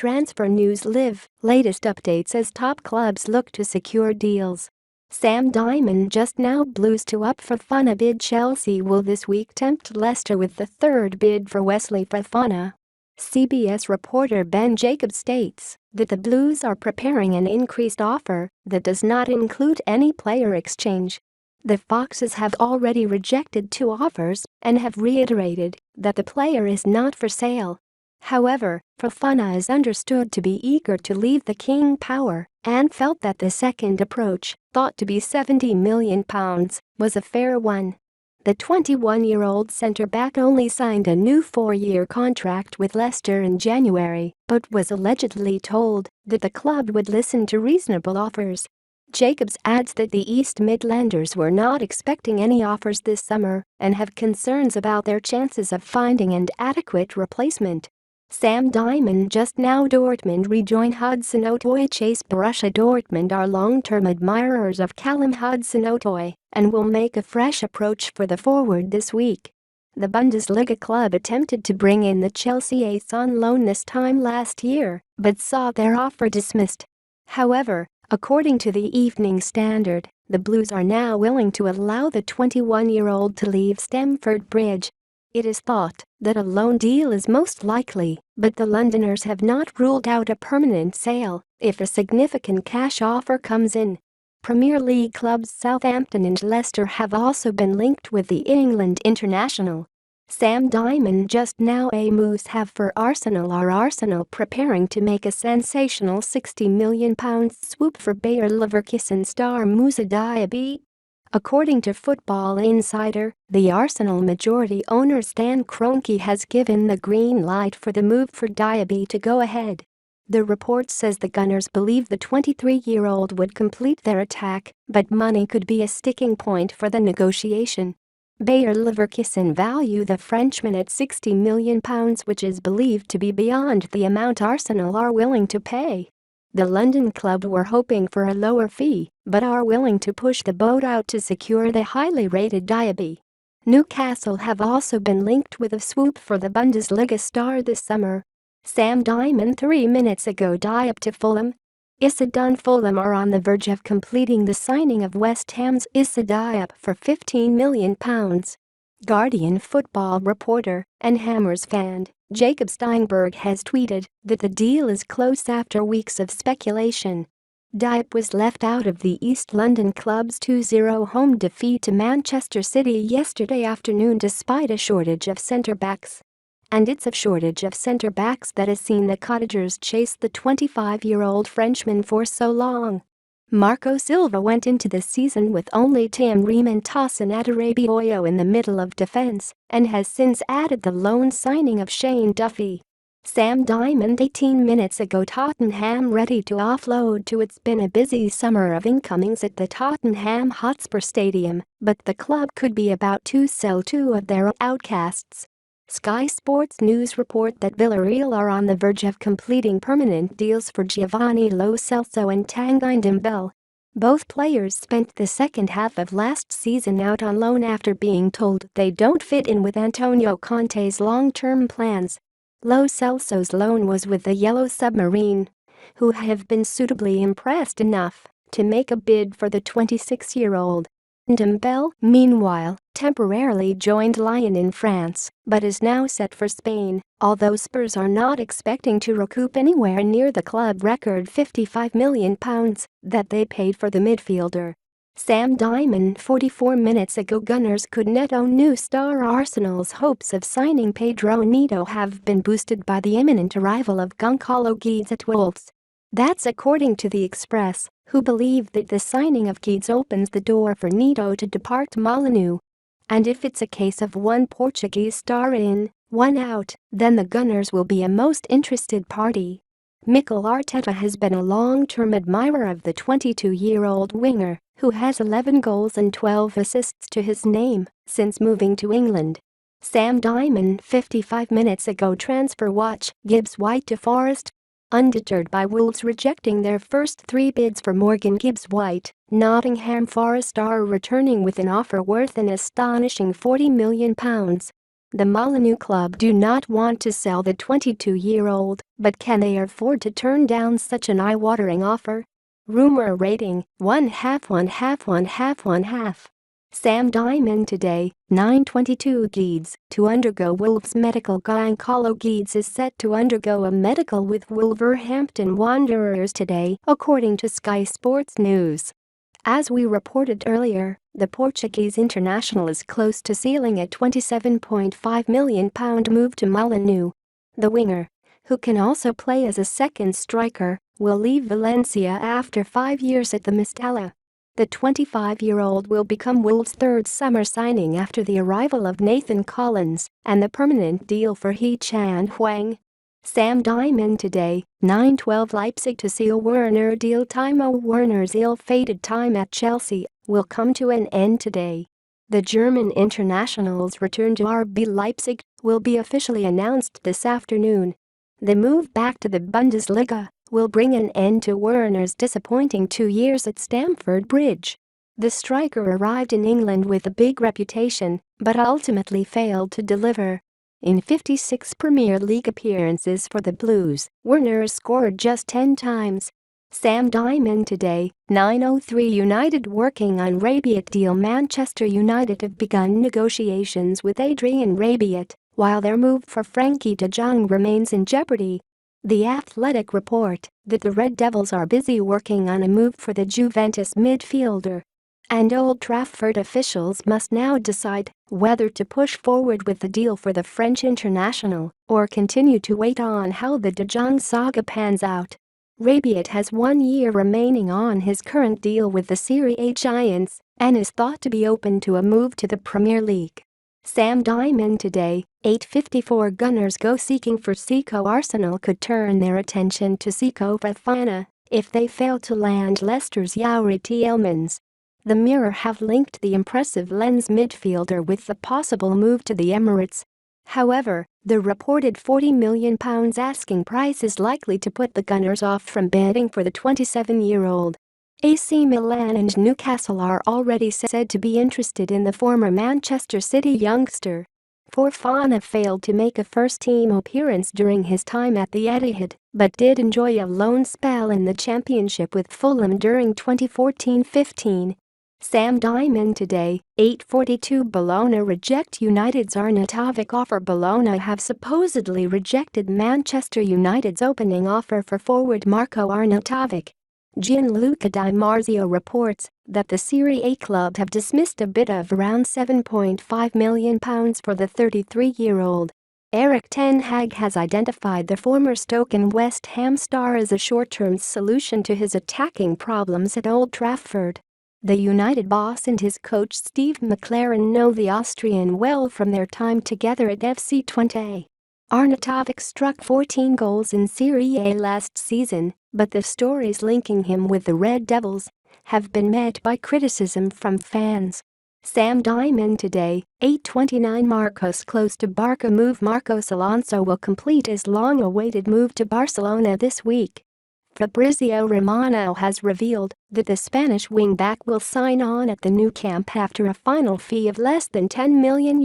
transfer news live, latest updates as top clubs look to secure deals. Sam Diamond just now Blues to up for Fofana bid. Chelsea will this week tempt Leicester with the third bid for Wesley Fofana. CBS reporter Ben Jacobs states that the Blues are preparing an increased offer that does not include any player exchange. The Foxes have already rejected 2 offers and have reiterated that the player is not for sale. However, Fofana is understood to be eager to leave the King Power and felt that the second approach, thought to be £70 million, was a fair one. The 21-year-old centre-back only signed a new 4-year contract with Leicester in January but was allegedly told that the club would listen to reasonable offers. Jacobs adds that the East Midlanders were not expecting any offers this summer and have concerns about their chances of finding an adequate replacement. Sam Diamond just now Dortmund rejoin Hudson-Odoi. Chase Borussia Dortmund are long-term admirers of Callum Hudson-Odoi and will make a fresh approach for the forward this week. The Bundesliga club attempted to bring in the Chelsea ace on loan this time last year but saw their offer dismissed. However, according to the Evening Standard, the Blues are now willing to allow the 21-year-old to leave Stamford Bridge. It is thought that a loan deal is most likely, but the Londoners have not ruled out a permanent sale if a significant cash offer comes in. Premier League clubs Southampton and Leicester have also been linked with the England international. Sam Diamond just now a moves have for Arsenal. Are Arsenal preparing to make a sensational £60 million swoop for Bayer Leverkusen star Moussa Diaby? According to Football Insider, the Arsenal majority owner Stan Kroenke has given the green light for the move for Diaby to go ahead. The report says the Gunners believe the 23-year-old would complete their attack, but money could be a sticking point for the negotiation. Bayer Leverkusen value the Frenchman at £60 million, which is believed to be beyond the amount Arsenal are willing to pay. The London club were hoping for a lower fee, but are willing to push the boat out to secure the highly rated Diaby. Newcastle have also been linked with a swoop for the Bundesliga star this summer. Sam Diamond 3 minutes ago Diop to Fulham. Issa Dunn. Fulham are on the verge of completing the signing of West Ham's Issa Diop for £15 million. Guardian football reporter and Hammers fan Jacob Steinberg has tweeted that the deal is close after weeks of speculation. Diop was left out of the East London club's 2-0 home defeat to Manchester City yesterday afternoon despite a shortage of centre-backs. And it's a shortage of centre-backs that has seen the Cottagers chase the 25-year-old Frenchman for so long. Marco Silva went into the season with only Tam Ream and Tosin Adarabioyo in the middle of defense and has since added the loan signing of Shane Duffy. Sam Diamond 18 minutes ago Tottenham ready to offload to. It's been a busy summer of incomings at the Tottenham Hotspur Stadium, but the club could be about to sell 2 of their outcasts. Sky Sports News report that Villarreal are on the verge of completing permanent deals for Giovanni Lo Celso and Tanguy Ndombele. Both players spent the second half of last season out on loan after being told they don't fit in with Antonio Conte's long-term plans. Lo Celso's loan was with the Yellow Submarine, who have been suitably impressed enough to make a bid for the 26-year-old. Ndombele, meanwhile, temporarily joined Lyon in France, but is now set for Spain, although Spurs are not expecting to recoup anywhere near the club record £55 million that they paid for the midfielder. Sam Diamond 44 minutes ago Gunners could net own new star. Arsenal's hopes of signing Pedro Neto have been boosted by the imminent arrival of Goncalo Guedes at Wolves. That's according to the Express, who believe that the signing of Guedes opens the door for Neto to depart Molineux. And if it's a case of one Portuguese star in, one out, then the Gunners will be a most interested party. Mikel Arteta has been a long-term admirer of the 22-year-old winger, who has 11 goals and 12 assists to his name since moving to England. Sam Diamond 55 minutes ago Transfer Watch. Gibbs White to Forest. Undeterred by Wolves rejecting their first 3 bids for Morgan Gibbs White, Nottingham Forest are returning with an offer worth an astonishing £40 million. The Molineux club do not want to sell the 22-year-old, but can they afford to turn down such an eye-watering offer? Rumor rating: 1/2. Sam Diamond today, 9:22 Geeds, to undergo Wolves medical. Gynecolo Geeds is set to undergo a medical with Wolverhampton Wanderers today, according to Sky Sports News. As we reported earlier, the Portuguese international is close to sealing a £27.5 million move to Molineux. The winger, who can also play as a second striker, will leave Valencia after 5 years at the Mestalla. The 25-year-old will become Wolves' third summer signing after the arrival of Nathan Collins and the permanent deal for He-Chan Huang. Sam Diamond today, 9:12 Leipzig to seal Werner deal. Timo Werner's ill-fated time at Chelsea will come to an end today. The German international's return to RB Leipzig will be officially announced this afternoon. The move back to the Bundesliga will bring an end to Werner's disappointing 2 years at Stamford Bridge. The striker arrived in England with a big reputation, but ultimately failed to deliver. In 56 Premier League appearances for the Blues, Werner scored just 10 times. Sam Diamond today, 9:03 United working on Rabiot deal. Manchester United have begun negotiations with Adrian Rabiot, while their move for Frankie de Jong remains in jeopardy. The Athletic report that the Red Devils are busy working on a move for the Juventus midfielder. And Old Trafford officials must now decide whether to push forward with the deal for the French international or continue to wait on how the De Jong saga pans out. Rabiot has 1 year remaining on his current deal with the Serie A giants and is thought to be open to a move to the Premier League. Sam Diamond today, 8:54 Gunners go seeking for Seco. Arsenal could turn their attention to Seco Fofana if they fail to land Leicester's Youri Tielemans. The Mirror have linked the impressive Lens midfielder with the possible move to the Emirates. However, the reported £40 million asking price is likely to put the Gunners off from bidding for the 27-year-old. AC Milan and Newcastle are already said to be interested in the former Manchester City youngster. Fofana failed to make a first-team appearance during his time at the Etihad, but did enjoy a loan spell in the Championship with Fulham during 2014-15. Sam Diamond today, 8:42 Bologna reject United's Arnautovic offer. Bologna have supposedly rejected Manchester United's opening offer for forward Marco Arnautovic. Gianluca Di Marzio reports that the Serie A club have dismissed a bid of around £7.5 million for the 33-year-old. Erik ten Hag has identified the former Stoke and West Ham star as a short-term solution to his attacking problems at Old Trafford. The United boss and his coach Steve McLaren know the Austrian well from their time together at FC Twente. Arnautovic struck 14 goals in Serie A last season, but the stories linking him with the Red Devils have been met by criticism from fans. Sam Diamond today, 8:29 Marcos close to Barca move. Marcos Alonso will complete his long-awaited move to Barcelona this week. Fabrizio Romano has revealed that the Spanish wing-back will sign on at the Nou Camp after a final fee of less than €10 million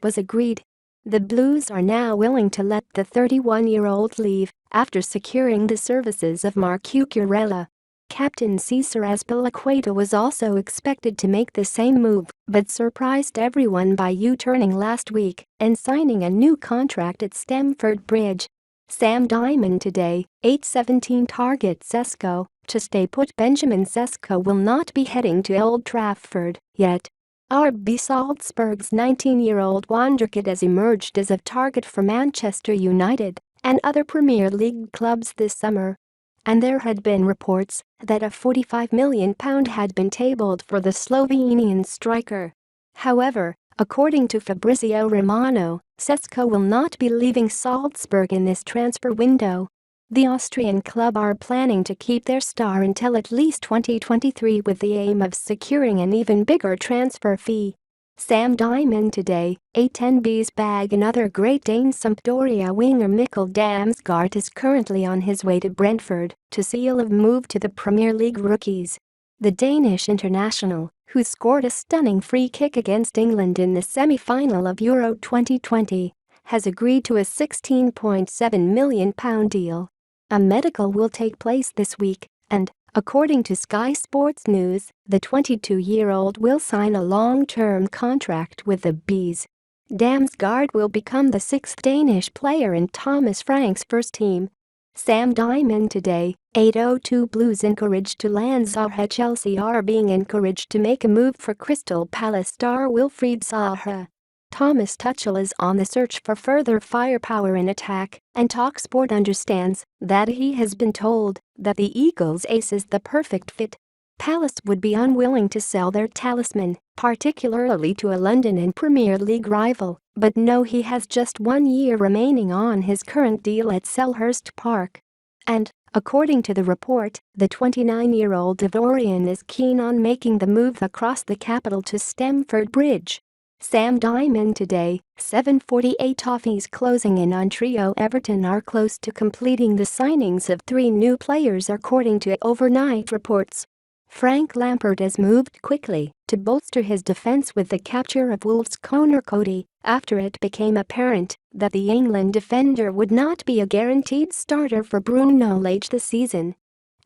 was agreed. The Blues are now willing to let the 31-year-old leave after securing the services of Marc Cucurella. Captain Cesar Azpilicueta was also expected to make the same move, but surprised everyone by U-turning last week and signing a new contract at Stamford Bridge. Sam Diamond today, 8:17 Target Sesko to stay put. Benjamin Sesko will not be heading to Old Trafford yet. RB Salzburg's 19-year-old wonderkid has emerged as a target for Manchester United and other Premier League clubs this summer. And there had been reports that a £45 million had been tabled for the Slovenian striker. However, according to Fabrizio Romano, Sesko will not be leaving Salzburg in this transfer window. The Austrian club are planning to keep their star until at least 2023 with the aim of securing an even bigger transfer fee. Sam Diamond today, 8:10 B's bag. Another Great Dane Sampdoria winger Mikkel Damsgaard is currently on his way to Brentford to seal a move to the Premier League rookies. The Danish international, who scored a stunning free kick against England in the semi-final of Euro 2020, has agreed to a £16.7 million deal. A medical will take place this week, and, according to Sky Sports News, the 22-year-old will sign a long-term contract with the Bees. Damsgaard will become the sixth Danish player in Thomas Frank's first team. Sam Diamond today, 8:02 Blues encouraged to land Zaha. Chelsea are being encouraged to make a move for Crystal Palace star Wilfried Zaha. Thomas Tuchel is on the search for further firepower in attack, and TalkSport understands that he has been told that the Eagles' ace is the perfect fit. Palace would be unwilling to sell their talisman, particularly to a London and Premier League rival, but no, he has just 1 year remaining on his current deal at Selhurst Park. And, according to the report, the 29-year-old Ivorian is keen on making the move across the capital to Stamford Bridge. Sam Diamond today, 7:48 Toffees closing in on trio. Everton are close to completing the signings of 3 new players according to overnight reports. Frank Lampard has moved quickly to bolster his defence with the capture of Wolves' Conor Coady after it became apparent that the England defender would not be a guaranteed starter for Bruno Lage this season.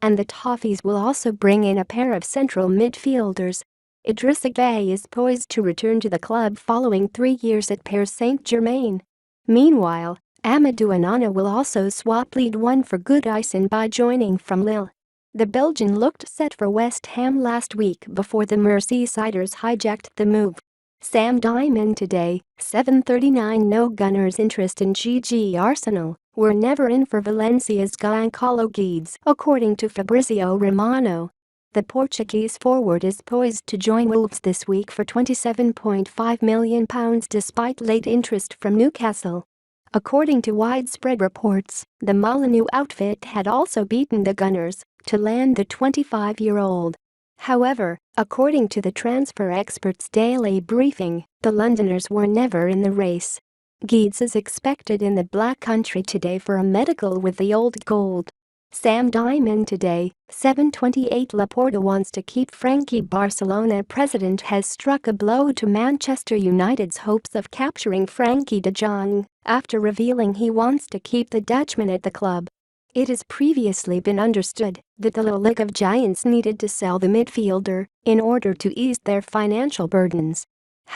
And the Toffees will also bring in a pair of central midfielders. Idrissa Gueye is poised to return to the club following 3 years at Paris Saint-Germain. Meanwhile, Amadou Onana will also swap League One for Goodison by joining from Lille. The Belgian looked set for West Ham last week before the Merseysiders hijacked the move. Sam Diamond today, 7:39 No Gunners' interest in GG Arsenal were never in for Valencia's Giancarlo Guedes, according to Fabrizio Romano. The Portuguese forward is poised to join Wolves this week for £27.5 million despite late interest from Newcastle. According to widespread reports, the Molineux outfit had also beaten the Gunners to land the 25-year-old. However, according to the transfer expert's daily briefing, the Londoners were never in the race. Guedes is expected in the Black Country today for a medical with the Old Gold. Sam Diamond today, 7:28 Laporta wants to keep Frankie. Barcelona president has struck a blow to Manchester United's hopes of capturing Frankie de Jong after revealing he wants to keep the Dutchman at the club. It has previously been understood that the La Liga of Giants needed to sell the midfielder in order to ease their financial burdens.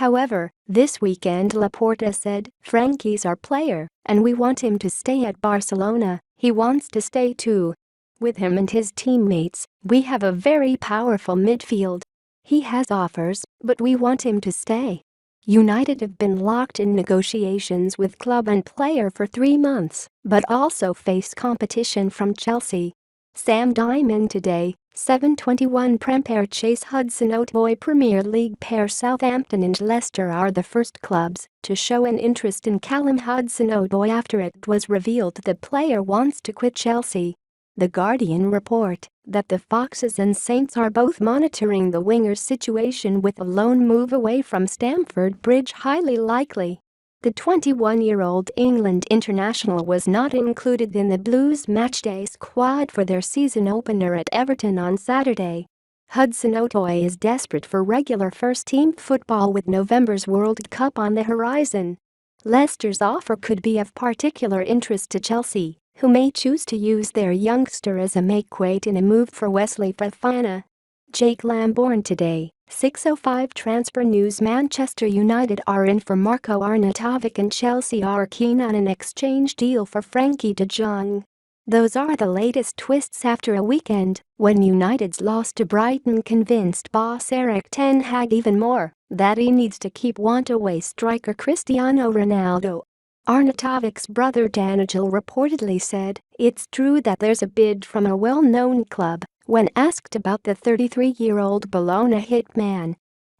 However, this weekend Laporta said, "Frankie's our player, and we want him to stay at Barcelona. He wants to stay too. With him and his teammates, we have a very powerful midfield. He has offers, but we want him to stay." United have been locked in negotiations with club and player for 3 months, but also face competition from Chelsea. Sam Diamond today, 7:21 Prem Chase Hudson-Odoi Premier League pair. Southampton and Leicester are the first clubs to show an interest in Callum Hudson-Odoi after it was revealed the player wants to quit Chelsea. The Guardian report that the Foxes and Saints are both monitoring the winger's situation with a loan move away from Stamford Bridge highly likely. The 21-year-old England international was not included in the Blues matchday squad for their season opener at Everton on Saturday. Hudson-Odoi is desperate for regular first-team football with November's World Cup on the horizon. Leicester's offer could be of particular interest to Chelsea, who may choose to use their youngster as a makeweight in a move for Wesley Fofana. Jake Lambourne today, 6:05 Transfer News. Manchester United are in for Marko Arnautovic and Chelsea are keen on an exchange deal for Frankie de Jong. Those are the latest twists after a weekend when United's loss to Brighton convinced boss Erik ten Hag even more that he needs to keep want-away striker Cristiano Ronaldo. Arnautovic's brother Danijel reportedly said, "It's true that there's a bid from a well-known club," when asked about the 33-year-old Bologna hitman.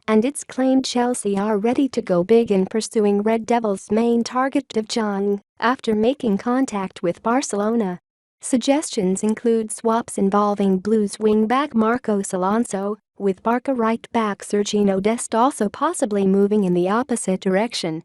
And it's claimed Chelsea are ready to go big in pursuing Red Devils' main target de Jong after making contact with Barcelona. Suggestions include swaps involving Blues wing-back Marcos Alonso, with Barca right-back Sergiño Dest also possibly moving in the opposite direction.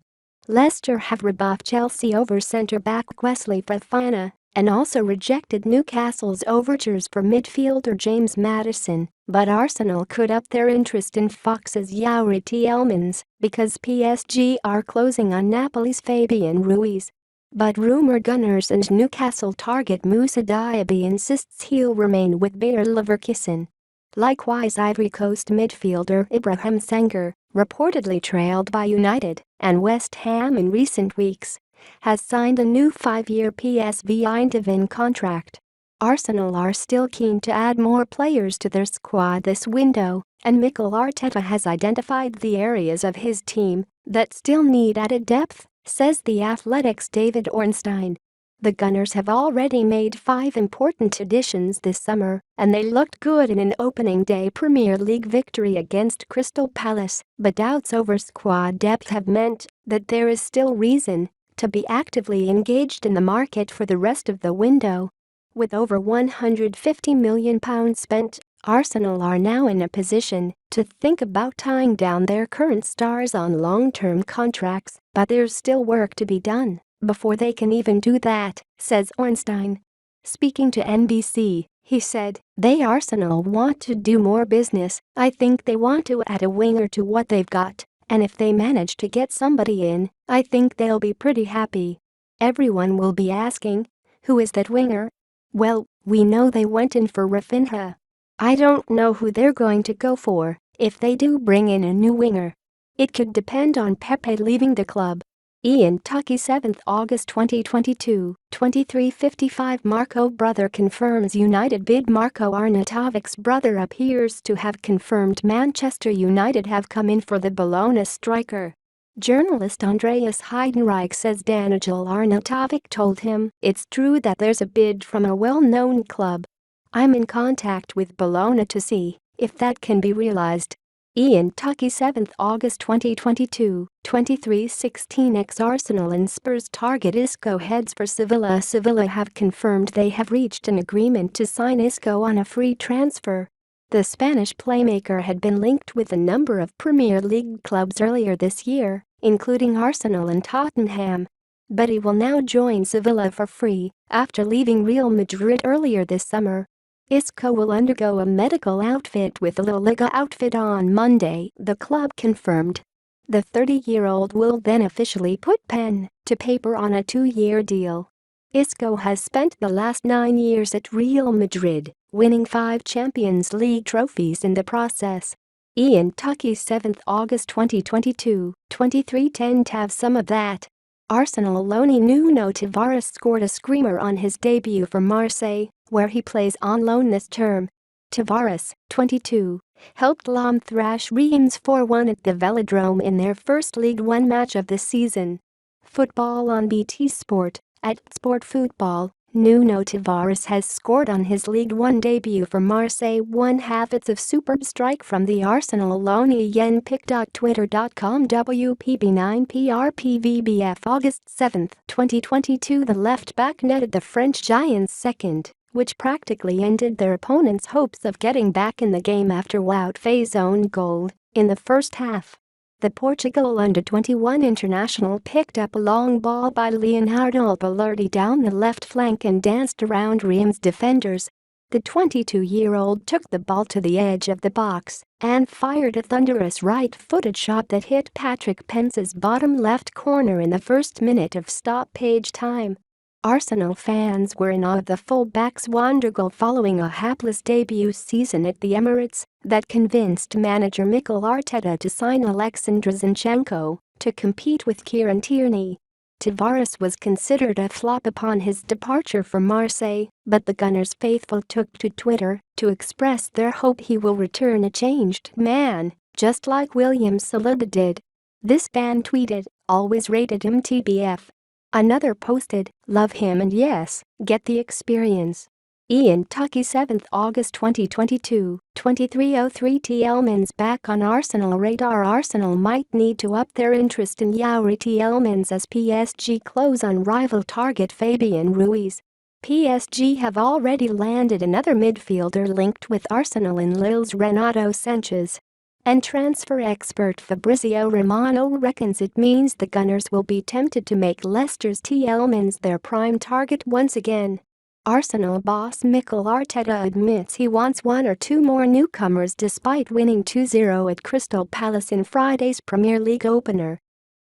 Leicester have rebuffed Chelsea over centre-back Wesley Fofana, and also rejected Newcastle's overtures for midfielder James Maddison, but Arsenal could up their interest in Fox's Youri Tielemans because PSG are closing on Napoli's Fabian Ruiz. But rumour Gunners and Newcastle target Moussa Diaby insists he'll remain with Bayer Leverkusen. Likewise, Ivory Coast midfielder Ibrahim Senghor, reportedly trailed by United and West Ham in recent weeks, has signed a new 5-year PSV Eindhoven contract. Arsenal are still keen to add more players to their squad this window, and Mikel Arteta has identified the areas of his team that still need added depth, says The Athletic's David Ornstein. The Gunners have already made 5 important additions this summer, and they looked good in an opening day Premier League victory against Crystal Palace, but doubts over squad depth have meant that there is still reason to be actively engaged in the market for the rest of the window. With over £150 million spent, Arsenal are now in a position to think about tying down their current stars on long-term contracts, but there's still work to be done before they can even do that, says Ornstein. Speaking to NBC, he said, Arsenal want to do more business. I think they want to add a winger to what they've got, and if they manage to get somebody in, I think they'll be pretty happy. Everyone will be asking, who is that winger? Well, we know they went in for Rafinha. I don't know who they're going to go for if they do bring in a new winger. It could depend on Pepe leaving the club. Ian Tuckey 7 August 2022, 23:55 Marco brother confirms United bid. Marco Arnautovic's brother appears to have confirmed Manchester United have come in for the Bologna striker. Journalist Andreas Heidenreich says Danijel Arnautovic told him it's true that there's a bid from a well-known club. I'm in contact with Bologna to see if that can be realized. Ian Tuckey 7 August 2022, 23:16 Ex-Arsenal and Spurs target Isco heads for Sevilla. Sevilla have confirmed they have reached an agreement to sign Isco on a free transfer. The Spanish playmaker had been linked with a number of Premier League clubs earlier this year, including Arsenal and Tottenham. But he will now join Sevilla for free after leaving Real Madrid earlier this summer. Isco will undergo a medical outfit with a La Liga outfit on Monday, the club confirmed. The 30-year-old will then officially put pen to paper on a 2-year deal. Isco has spent the last 9 years at Real Madrid, winning 5 Champions League trophies in the process. Ian Tuckey 7 August 2022, 23:10 To have some of that. Arsenal loanee Nuno Tavares scored a screamer on his debut for Marseille, where he plays on loan this term. Tavares, 22, helped Lom thrash Reims 4-1 at the Velodrome in their first League One match of the season. Football on BT Sport. At Sport Football, Nuno Tavares has scored on his League One debut for Marseille. 1/2 It's a superb strike from the Arsenal loanee yenpic.twitter.com WPB9PRPVBF August 7, 2022 The left-back netted the French Giants' second, which practically ended their opponents' hopes of getting back in the game after Wout Faes' own goal in the first half. The Portugal under-21 international picked up a long ball by Leonardo Balerdi down the left flank and danced around Reims defenders. The 22-year-old took the ball to the edge of the box and fired a thunderous right-footed shot that hit Patrick Pence's bottom left corner in the first minute of stoppage time. Arsenal fans were in awe of the fullback's wonder goal following a hapless debut season at the Emirates that convinced manager Mikel Arteta to sign Alexander Zinchenko to compete with Kieran Tierney. Tavares was considered a flop upon his departure for Marseille, but the Gunners' faithful took to Twitter to express their hope he will return a changed man, just like William Saliba did. This fan tweeted, "Always rated him TBF." Another posted, "Love him and yes, get the experience." Ian Tuckey 7 August 2022, 23:03 Tielemans back on Arsenal radar. Arsenal might need to up their interest in Youri Tielemans as PSG close on rival target Fabian Ruiz. PSG have already landed another midfielder linked with Arsenal in Lille's Renato Sanchez. And transfer expert Fabrizio Romano reckons it means the Gunners will be tempted to make Leicester's Tielemans their prime target once again. Arsenal boss Mikel Arteta admits he wants one or two more newcomers despite winning 2-0 at Crystal Palace in Friday's Premier League opener.